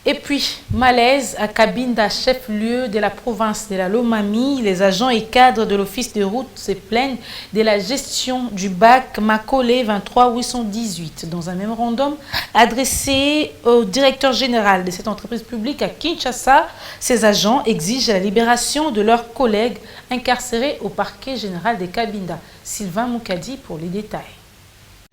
Et puis, malaise à Cabinda, chef-lieu de la province de la Lomami. Les agents et cadres de l'office de route se plaignent de la gestion du bac Makole 23 818. Dans un mémorandum adressé au directeur général de cette entreprise publique à Kinshasa, ces agents exigent la libération de leurs collègues incarcérés au parquet général de Cabinda. Sylvain Moukadi pour les détails.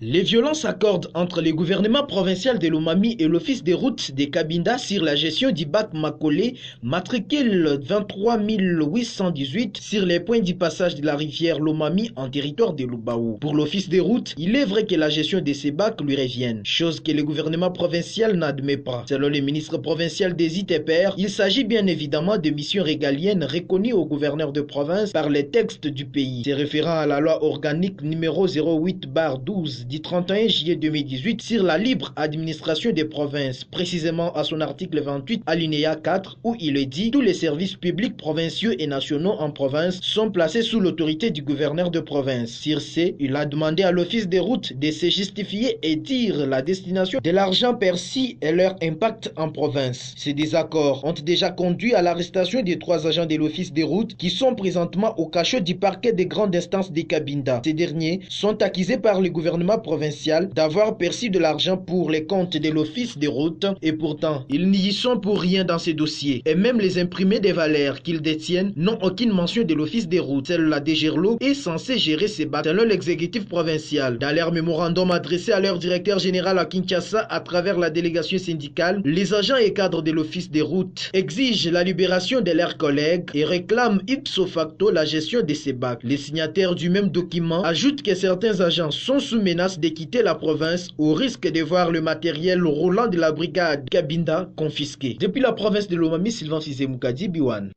Les violences s'accordent entre le gouvernement provincial de Lomami et l'office des routes de Cabinda sur la gestion du bac Makole, matricule 23 818 sur les points du passage de la rivière Lomami en territoire de Lubaou. Pour l'office des routes, il est vrai que la gestion de ces bacs lui revienne, chose que le gouvernement provincial n'admet pas. Selon le ministre provincial des ITPR, il s'agit bien évidemment de missions régaliennes reconnues au gouverneur de province par les textes du pays. Se référant à la loi organique numéro 08/12 du 31 juillet 2018 sur la libre administration des provinces, précisément à son article 28 alinéa 4 où il est dit « Tous les services publics provinciaux et nationaux en province sont placés sous l'autorité du gouverneur de province ». Sur ce, il a demandé à l'office des routes de se justifier et dire la destination de l'argent perçu et leur impact en province. Ces désaccords ont déjà conduit à l'arrestation des 3 agents de l'office des routes qui sont présentement au cachot du parquet des grandes instances de Cabinda. Ces derniers sont accusés par le gouvernement provincial d'avoir perçu de l'argent pour les comptes de l'office des routes et pourtant ils n'y sont pour rien dans ces dossiers et même les imprimés des valeurs qu'ils détiennent n'ont aucune mention de l'office des routes. Seule la DGRLO est censée gérer ces bacs selon l'exécutif provincial. Dans leur mémorandum adressé à leur directeur général à Kinshasa à travers la délégation syndicale, les agents et cadres de l'office des routes exigent la libération de leurs collègues et réclament ipso facto la gestion de ces bacs. Les signataires du même document ajoutent que certains agents sont sous menace de quitter la province au risque de voir le matériel roulant de la brigade Cabinda confisqué. Depuis la province de Lomami, Sylvain Moukadi, Biwan.